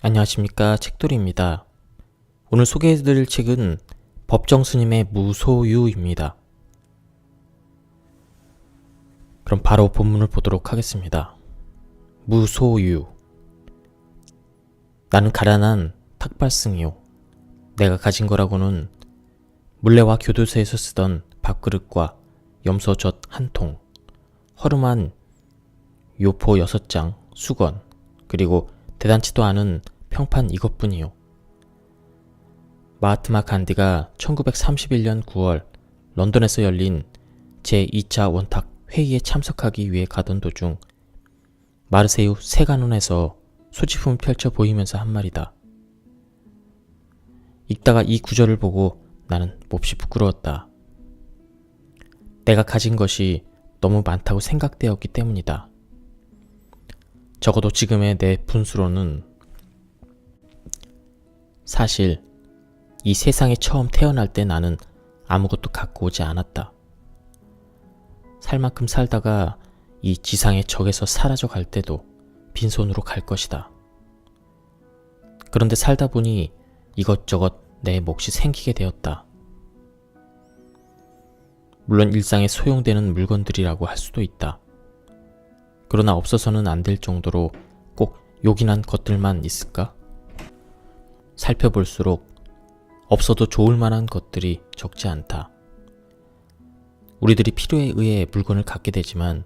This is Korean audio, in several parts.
안녕하십니까, 책돌이입니다. 오늘 소개해드릴 책은 법정스님의 무소유입니다. 그럼 바로 본문을 보도록 하겠습니다. 무소유. 나는 가난한 탁발승이요. 내가 가진 거라고는 물레와 교도소에서 쓰던 밥그릇과 염소젓 한 통, 허름한 요포 6장, 수건, 그리고 대단치도 않은 평판 이것뿐이요. 마하트마 간디가 1931년 9월 런던에서 열린 제2차 원탁 회의에 참석하기 위해 가던 도중 마르세유 세관원에서 소지품을 펼쳐 보이면서 한 말이다. 읽다가 이 구절을 보고 나는 몹시 부끄러웠다. 내가 가진 것이 너무 많다고 생각되었기 때문이다. 적어도 지금의 내 분수로는 사실 이 세상에 처음 태어날 때 나는 아무것도 갖고 오지 않았다. 살 만큼 살다가 이 지상의 적에서 사라져 갈 때도 빈손으로 갈 것이다. 그런데 살다 보니 이것저것 내 몫이 생기게 되었다. 물론 일상에 소용되는 물건들이라고 할 수도 있다. 그러나 없어서는 안 될 정도로 꼭 요긴한 것들만 있을까? 살펴볼수록 없어도 좋을 만한 것들이 적지 않다. 우리들이 필요에 의해 물건을 갖게 되지만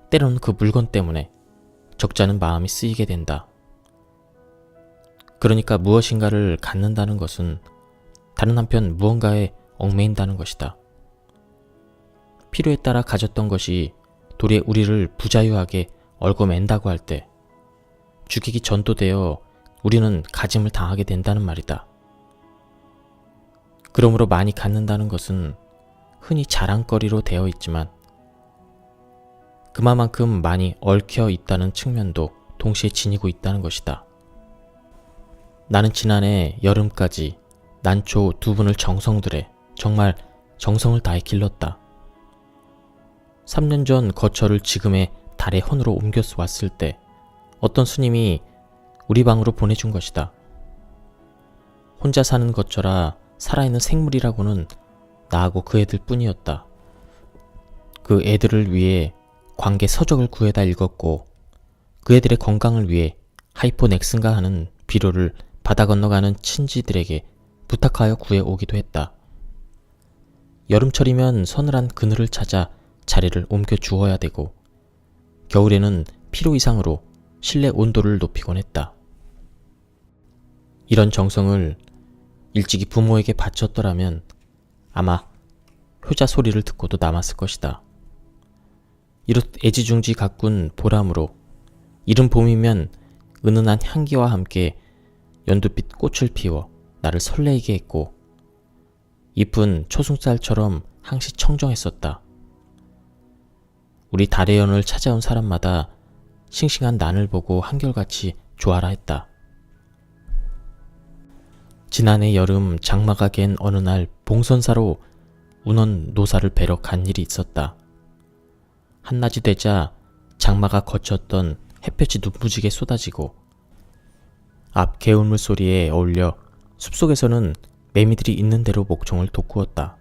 때로는 그 물건 때문에 적지 않은 마음이 쓰이게 된다. 그러니까 무엇인가를 갖는다는 것은 다른 한편 무언가에 얽매인다는 것이다. 필요에 따라 가졌던 것이 도리어 우리를 부자유하게 얽어맨다고 할 때 죽이기 전도되어 우리는 가짐을 당하게 된다는 말이다. 그러므로 많이 갖는다는 것은 흔히 자랑거리로 되어 있지만 그만큼 많이 얽혀 있다는 측면도 동시에 지니고 있다는 것이다. 나는 지난해 여름까지 난초 2분을 정성들에 정말 정성을 다해 길렀다. 3년 전 거처를 지금의 달의 헌으로 옮겨서 왔을 때 어떤 스님이 우리 방으로 보내준 것이다. 혼자 사는 거처라 살아있는 생물이라고는 나하고 그 애들 뿐이었다. 그 애들을 위해 관계 서적을 구해다 읽었고 그 애들의 건강을 위해 하이포넥슨가 하는 비료를 바다 건너가는 친지들에게 부탁하여 구해오기도 했다. 여름철이면 서늘한 그늘을 찾아 자리를 옮겨 주어야 되고 겨울에는 필요 이상으로 실내 온도를 높이곤 했다. 이런 정성을 일찍이 부모에게 바쳤더라면 아마 효자 소리를 듣고도 남았을 것이다. 이렇듯 애지중지 가꾼 보람으로 이른 봄이면 은은한 향기와 함께 연두빛 꽃을 피워 나를 설레이게 했고 잎은 초승달처럼 항시 청정했었다. 우리 달의 연을 찾아온 사람마다 싱싱한 난을 보고 한결같이 좋아라 했다. 지난해 여름 장마가 갠 어느 날 봉선사로 운원 노사를 뵈러 간 일이 있었다. 한낮이 되자 장마가 거쳤던 햇볕이 눈부지게 쏟아지고 앞 개울물 소리에 어울려 숲속에서는 매미들이 있는 대로 목청을 돋구었다.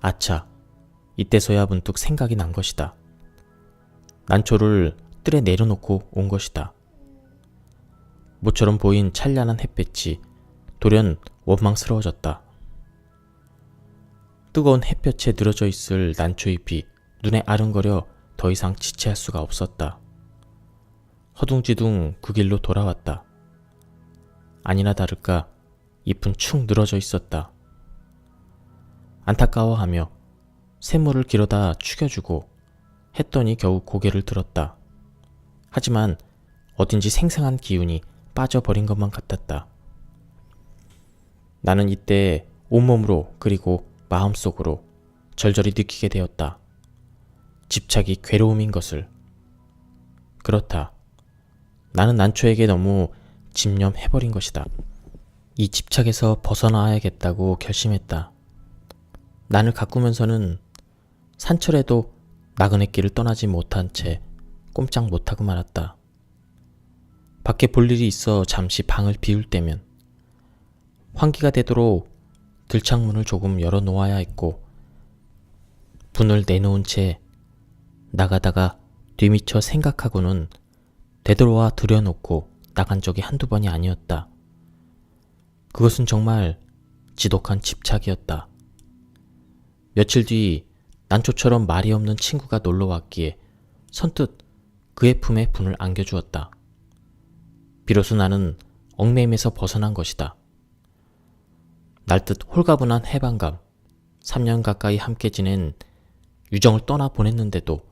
아차, 이때서야 문득 생각이 난 것이다. 난초를 뜰에 내려놓고 온 것이다. 모처럼 보인 찬란한 햇볕이 돌연 원망스러워졌다. 뜨거운 햇볕에 늘어져 있을 난초잎이 눈에 아른거려 더 이상 지체할 수가 없었다. 허둥지둥 그 길로 돌아왔다. 아니나 다를까 잎은 축 늘어져 있었다. 안타까워하며 샘물을 길어다 축여주고 했더니 겨우 고개를 들었다. 하지만 어딘지 생생한 기운이 빠져버린 것만 같았다. 나는 이때 온몸으로 그리고 마음속으로 절절히 느끼게 되었다. 집착이 괴로움인 것을. 그렇다. 나는 난초에게 너무 집념해버린 것이다. 이 집착에서 벗어나야겠다고 결심했다. 난을 가꾸면서는 산철에도 나그네 길을 떠나지 못한 채 꼼짝 못하고 말았다. 밖에 볼 일이 있어 잠시 방을 비울 때면 환기가 되도록 들창문을 조금 열어놓아야 했고 문을 내놓은 채 나가다가 뒤미처 생각하고는 되돌아와 들여놓고 나간 적이 한두 번이 아니었다. 그것은 정말 지독한 집착이었다. 며칠 뒤 난초처럼 말이 없는 친구가 놀러왔기에 선뜻 그의 품에 분을 안겨주었다. 비로소 나는 얽매임에서 벗어난 것이다. 날듯 홀가분한 해방감, 3년 가까이 함께 지낸 유정을 떠나 보냈는데도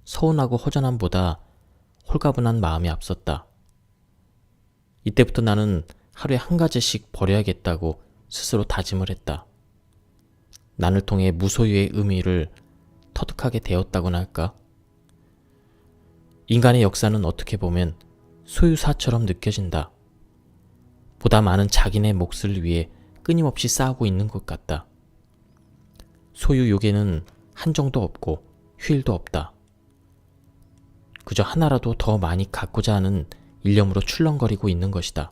서운하고 허전함보다 홀가분한 마음이 앞섰다. 이때부터 나는 하루에 한 가지씩 버려야겠다고 스스로 다짐을 했다. 난을 통해 무소유의 의미를 터득하게 되었다고나 할까? 인간의 역사는 어떻게 보면 소유사처럼 느껴진다. 보다 많은 자기네 몫을 위해 끊임없이 싸우고 있는 것 같다. 소유욕에는 한정도 없고 휴일도 없다. 그저 하나라도 더 많이 갖고자 하는 일념으로 출렁거리고 있는 것이다.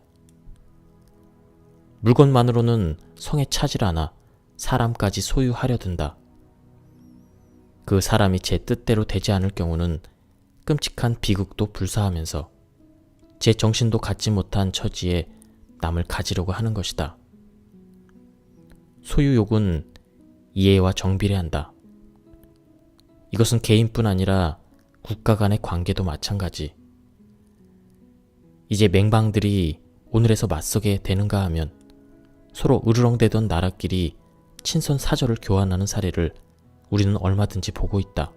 물건만으로는 성에 차질 않아 사람까지 소유하려 든다. 그 사람이 제 뜻대로 되지 않을 경우는 끔찍한 비극도 불사하면서 제 정신도 갖지 못한 처지에 남을 가지려고 하는 것이다. 소유욕은 이해와 정비례한다. 이것은 개인뿐 아니라 국가 간의 관계도 마찬가지. 이제 맹방들이 오늘에서 맞서게 되는가 하면 서로 으르렁대던 나라끼리 친선 사절을 교환하는 사례를 우리는 얼마든지 보고 있다.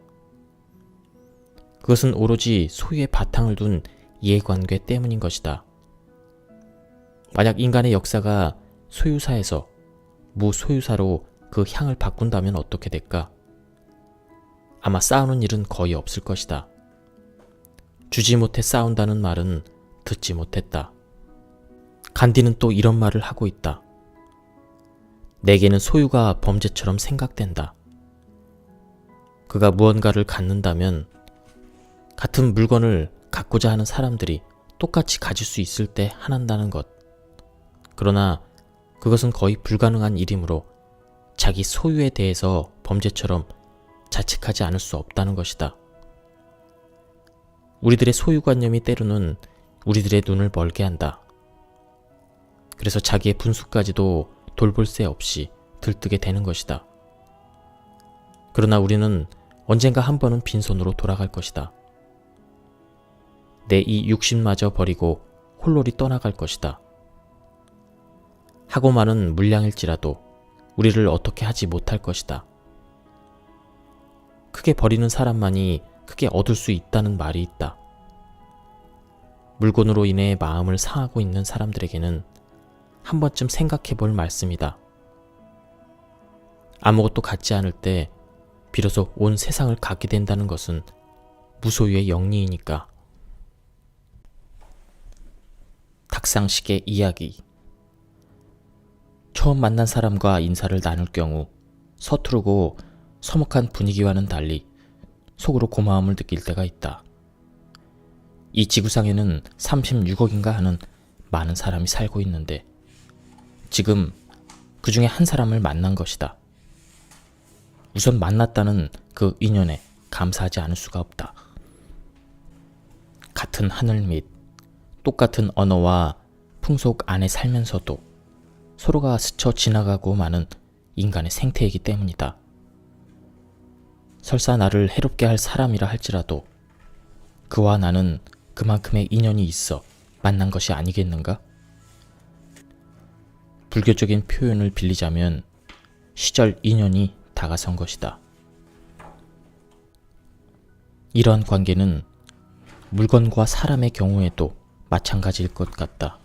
그것은 오로지 소유의 바탕을 둔 이해관계 때문인 것이다. 만약 인간의 역사가 소유사에서 무소유사로 그 향을 바꾼다면 어떻게 될까? 아마 싸우는 일은 거의 없을 것이다. 주지 못해 싸운다는 말은 듣지 못했다. 간디는 또 이런 말을 하고 있다. 내게는 소유가 범죄처럼 생각된다. 그가 무언가를 갖는다면 같은 물건을 갖고자 하는 사람들이 똑같이 가질 수 있을 때 한한다는 것. 그러나 그것은 거의 불가능한 일이므로 자기 소유에 대해서 범죄처럼 자책하지 않을 수 없다는 것이다. 우리들의 소유관념이 때로는 우리들의 눈을 멀게 한다. 그래서 자기의 분수까지도 돌볼 새 없이 들뜨게 되는 것이다. 그러나 우리는 언젠가 한 번은 빈손으로 돌아갈 것이다. 내 이 육신마저 버리고 홀로리 떠나갈 것이다. 하고 많은 물량일지라도 우리를 어떻게 하지 못할 것이다. 크게 버리는 사람만이 크게 얻을 수 있다는 말이 있다. 물건으로 인해 마음을 상하고 있는 사람들에게는 한 번쯤 생각해 볼 말씀이다. 아무것도 갖지 않을 때 비로소 온 세상을 갖게 된다는 것은 무소유의 영리이니까. 탁상식의 이야기. 처음 만난 사람과 인사를 나눌 경우 서투르고 서먹한 분위기와는 달리 속으로 고마움을 느낄 때가 있다. 이 지구상에는 36억인가 하는 많은 사람이 살고 있는데 지금 그 중에 한 사람을 만난 것이다. 우선 만났다는 그 인연에 감사하지 않을 수가 없다. 같은 하늘 밑 똑같은 언어와 풍속 안에 살면서도 서로가 스쳐 지나가고 마는 인간의 생태이기 때문이다. 설사 나를 해롭게 할 사람이라 할지라도 그와 나는 그만큼의 인연이 있어 만난 것이 아니겠는가? 불교적인 표현을 빌리자면 시절 인연이 다가선 것이다. 이러한 관계는 물건과 사람의 경우에도 마찬가지일 것 같다.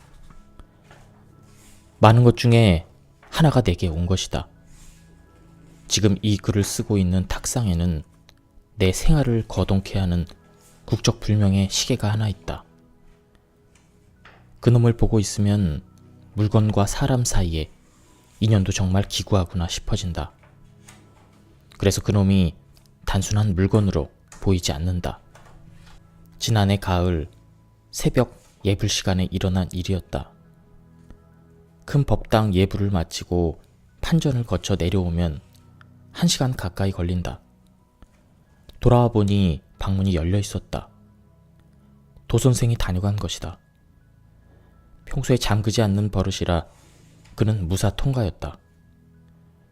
많은 것 중에 하나가 내게 온 것이다. 지금 이 글을 쓰고 있는 탁상에는 내 생활을 거동케 하는 국적불명의 시계가 하나 있다. 그놈을 보고 있으면 물건과 사람 사이에 인연도 정말 기구하구나 싶어진다. 그래서 그놈이 단순한 물건으로 보이지 않는다. 지난해 가을 새벽 예불 시간에 일어난 일이었다. 큰 법당 예불을 마치고 판전을 거쳐 내려오면 1시간 가까이 걸린다. 돌아와 보니 방문이 열려 있었다. 도선생이 다녀간 것이다. 평소에 잠그지 않는 버릇이라 그는 무사 통과였다.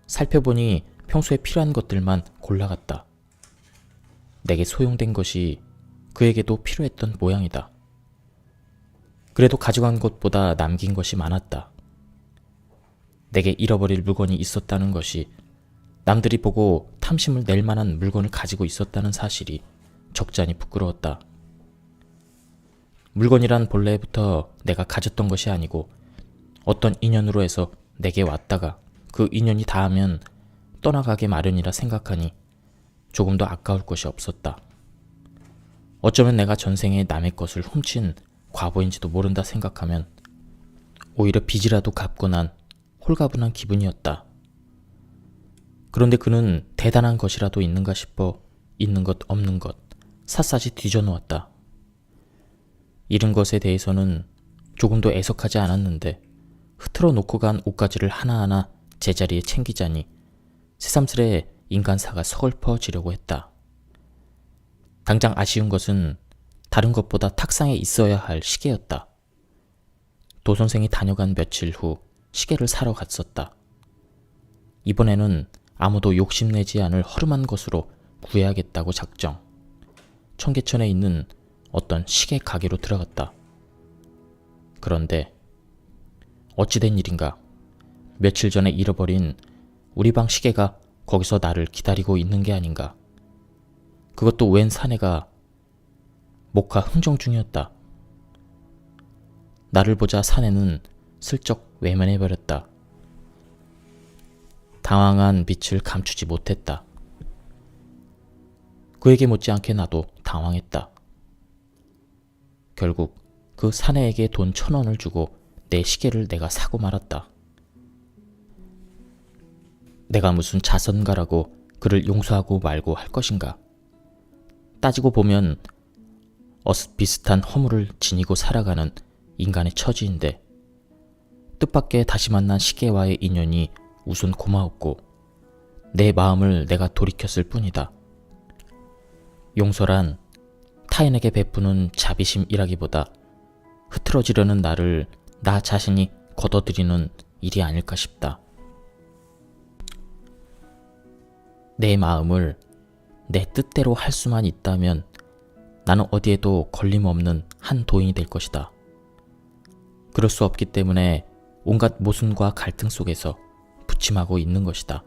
살펴보니 평소에 필요한 것들만 골라갔다. 내게 소용된 것이 그에게도 필요했던 모양이다. 그래도 가져간 것보다 남긴 것이 많았다. 내게 잃어버릴 물건이 있었다는 것이, 남들이 보고 탐심을 낼 만한 물건을 가지고 있었다는 사실이 적잖이 부끄러웠다. 물건이란 본래부터 내가 가졌던 것이 아니고 어떤 인연으로 해서 내게 왔다가 그 인연이 닿으면 떠나가게 마련이라 생각하니 조금도 아까울 것이 없었다. 어쩌면 내가 전생에 남의 것을 훔친 과보인지도 모른다 생각하면 오히려 빚이라도 갚고 난 홀가분한 기분이었다. 그런데 그는 대단한 것이라도 있는가 싶어 있는 것 없는 것 샅샅이 뒤져놓았다. 잃은 것에 대해서는 조금도 애석하지 않았는데 흐트러 놓고 간 옷가지를 하나하나 제자리에 챙기자니 새삼스레 인간사가 서글퍼지려고 했다. 당장 아쉬운 것은 다른 것보다 탁상에 있어야 할 시계였다. 도선생이 다녀간 며칠 후 시계를 사러 갔었다. 이번에는 아무도 욕심내지 않을 허름한 것으로 구해야겠다고 작정. 청계천에 있는 어떤 시계 가게로 들어갔다. 그런데 어찌된 일인가, 며칠 전에 잃어버린 우리 방 시계가 거기서 나를 기다리고 있는 게 아닌가. 그것도 웬 사내가 목화 흥정 중이었다. 나를 보자 사내는 슬쩍 외면해버렸다. 당황한 빛을 감추지 못했다. 그에게 못지않게 나도 당황했다. 결국 그 사내에게 돈 1,000원을 주고 내 시계를 내가 사고 말았다. 내가 무슨 자선가라고 그를 용서하고 말고 할 것인가. 따지고 보면 비슷한 허물을 지니고 살아가는 인간의 처지인데 뜻밖의 다시 만난 시계와의 인연이 우선 고마웠고 내 마음을 내가 돌이켰을 뿐이다. 용서란 타인에게 베푸는 자비심이라기보다 흐트러지려는 나를 나 자신이 걷어들이는 일이 아닐까 싶다. 내 마음을 내 뜻대로 할 수만 있다면 나는 어디에도 걸림없는 한 도인이 될 것이다. 그럴 수 없기 때문에 온갖 모순과 갈등 속에서 부침하고 있는 것이다.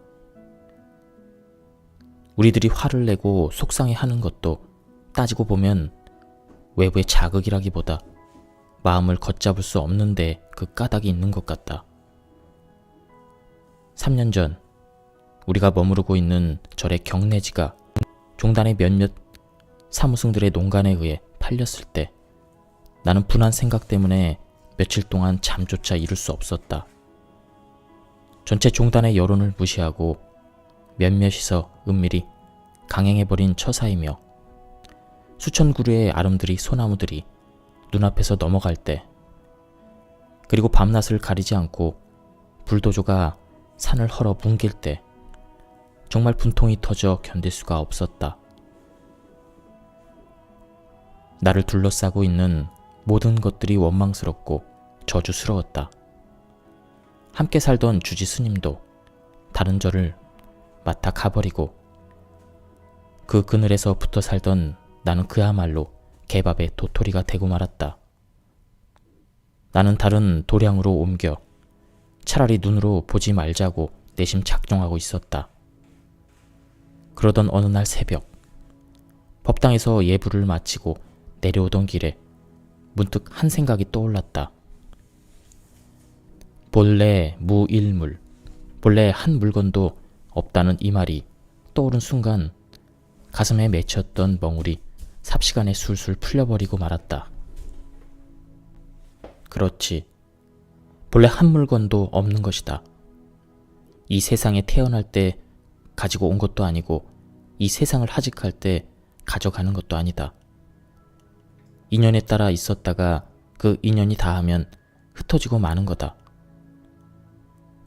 우리들이 화를 내고 속상해하는 것도 따지고 보면 외부의 자극이라기보다 마음을 걷잡을 수 없는데 그 까닭이 있는 것 같다. 3년 전 우리가 머무르고 있는 절의 경내지가 종단의 몇몇 사무승들의 농간에 의해 팔렸을 때 나는 분한 생각 때문에 며칠 동안 잠조차 이룰 수 없었다. 전체 종단의 여론을 무시하고 몇몇이서 은밀히 강행해버린 처사이며 수천 그루의 아름드리 소나무들이 눈앞에서 넘어갈 때, 그리고 밤낮을 가리지 않고 불도저가 산을 헐어 뭉갤 때 정말 분통이 터져 견딜 수가 없었다. 나를 둘러싸고 있는 모든 것들이 원망스럽고 저주스러웠다. 함께 살던 주지 스님도 다른 절을 맡아 가버리고 그 그늘에서 붙어 살던 나는 그야말로 개밥의 도토리가 되고 말았다. 나는 다른 도량으로 옮겨 차라리 눈으로 보지 말자고 내심 작정하고 있었다. 그러던 어느 날 새벽, 법당에서 예불을 마치고 내려오던 길에 문득 한 생각이 떠올랐다. 본래 무일물, 본래 한 물건도 없다는 이 말이 떠오른 순간 가슴에 맺혔던 멍울이 삽시간에 술술 풀려버리고 말았다. 그렇지. 본래 한 물건도 없는 것이다. 이 세상에 태어날 때 가지고 온 것도 아니고 이 세상을 하직할 때 가져가는 것도 아니다. 인연에 따라 있었다가 그 인연이 닿으면 흩어지고 마는 거다.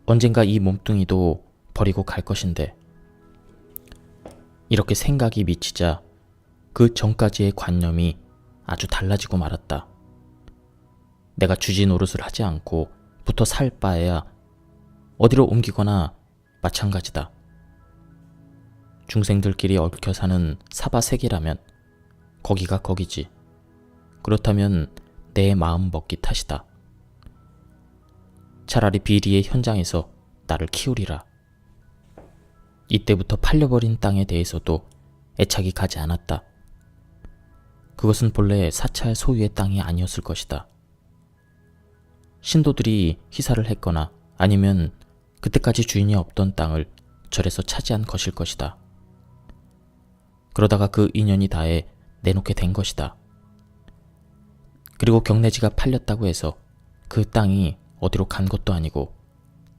언젠가 이 몸뚱이도 버리고 갈 것인데. 이렇게 생각이 미치자 그 전까지의 관념이 아주 달라지고 말았다. 내가 주지 노릇을 하지 않고 붙어 살 바에야 어디로 옮기거나 마찬가지다. 중생들끼리 얽혀 사는 사바세계라면 거기가 거기지. 그렇다면 내 마음 먹기 탓이다. 차라리 비리의 현장에서 나를 키우리라. 이때부터 팔려버린 땅에 대해서도 애착이 가지 않았다. 그것은 본래 사찰 소유의 땅이 아니었을 것이다. 신도들이 희사를 했거나 아니면 그때까지 주인이 없던 땅을 절에서 차지한 것일 것이다. 그러다가 그 인연이 닿아 내놓게 된 것이다. 그리고 경내지가 팔렸다고 해서 그 땅이 어디로 간 것도 아니고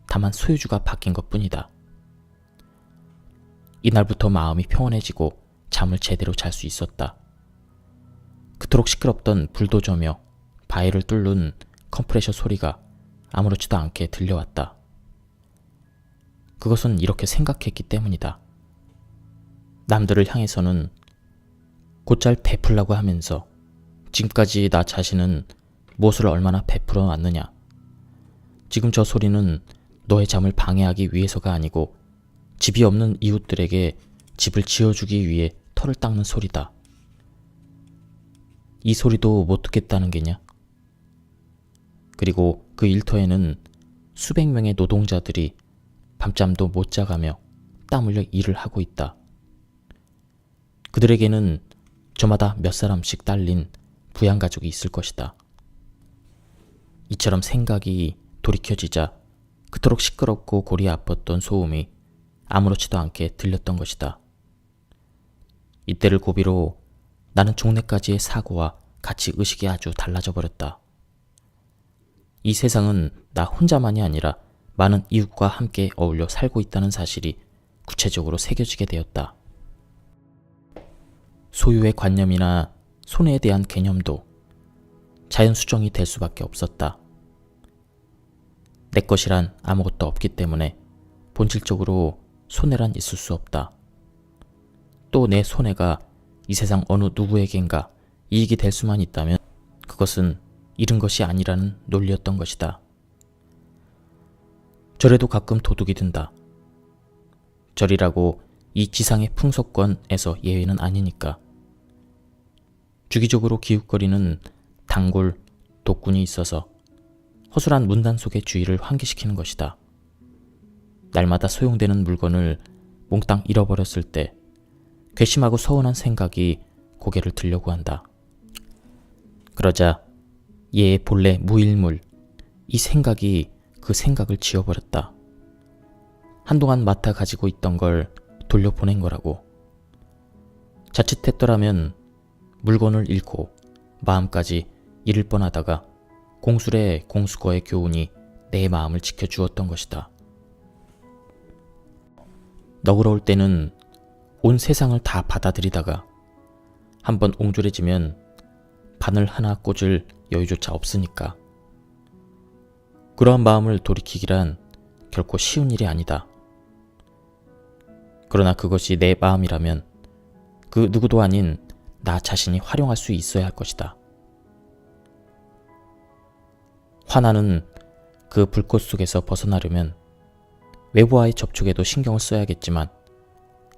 다만 소유주가 바뀐 것뿐이다. 이날부터 마음이 평온해지고 잠을 제대로 잘 수 있었다. 그토록 시끄럽던 불도저며 바위를 뚫는 컴프레셔 소리가 아무렇지도 않게 들려왔다. 그것은 이렇게 생각했기 때문이다. 남들을 향해서는 곧잘 베풀라고 하면서 지금까지 나 자신은 무엇을 얼마나 베풀어 왔느냐. 지금 저 소리는 너의 잠을 방해하기 위해서가 아니고 집이 없는 이웃들에게 집을 지어주기 위해 털을 닦는 소리다. 이 소리도 못 듣겠다는 게냐? 그리고 그 일터에는 수백 명의 노동자들이 밤잠도 못 자가며 땀 흘려 일을 하고 있다. 그들에게는 저마다 몇 사람씩 딸린 부양가족이 있을 것이다. 이처럼 생각이 돌이켜지자 그토록 시끄럽고 골이 아팠던 소음이 아무렇지도 않게 들렸던 것이다. 이때를 고비로 나는 종래까지의 사고와 가치 의식이 아주 달라져 버렸다. 이 세상은 나 혼자만이 아니라 많은 이웃과 함께 어울려 살고 있다는 사실이 구체적으로 새겨지게 되었다. 소유의 관념이나 손해에 대한 개념도 자연 수정이 될 수밖에 없었다. 내 것이란 아무것도 없기 때문에 본질적으로 손해란 있을 수 없다. 또 내 손해가 이 세상 어느 누구에겐가 이익이 될 수만 있다면 그것은 잃은 것이 아니라는 논리였던 것이다. 절에도 가끔 도둑이 든다. 절이라고 이 지상의 풍속권에서 예외는 아니니까. 주기적으로 기웃거리는 단골, 독군이 있어서 허술한 문단 속의 주의를 환기시키는 것이다. 날마다 소용되는 물건을 몽땅 잃어버렸을 때 괘씸하고 서운한 생각이 고개를 들려고 한다. 그러자 얘의 본래 무일물, 이 생각이 그 생각을 지워버렸다. 한동안 맡아 가지고 있던 걸 돌려보낸 거라고. 자칫했더라면 물건을 잃고 마음까지 잃을 뻔하다가 공술의 공수거의 교훈이 내 마음을 지켜주었던 것이다. 너그러울 때는 온 세상을 다 받아들이다가 한번 옹졸해지면 바늘 하나 꽂을 여유조차 없으니까. 그러한 마음을 돌이키기란 결코 쉬운 일이 아니다. 그러나 그것이 내 마음이라면 그 누구도 아닌 나 자신이 활용할 수 있어야 할 것이다. 화나는 그 불꽃 속에서 벗어나려면 외부와의 접촉에도 신경을 써야겠지만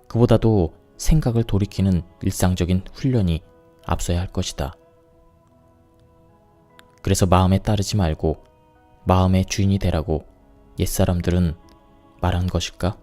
그보다도 생각을 돌이키는 일상적인 훈련이 앞서야 할 것이다. 그래서 마음에 따르지 말고 마음의 주인이 되라고 옛사람들은 말한 것일까?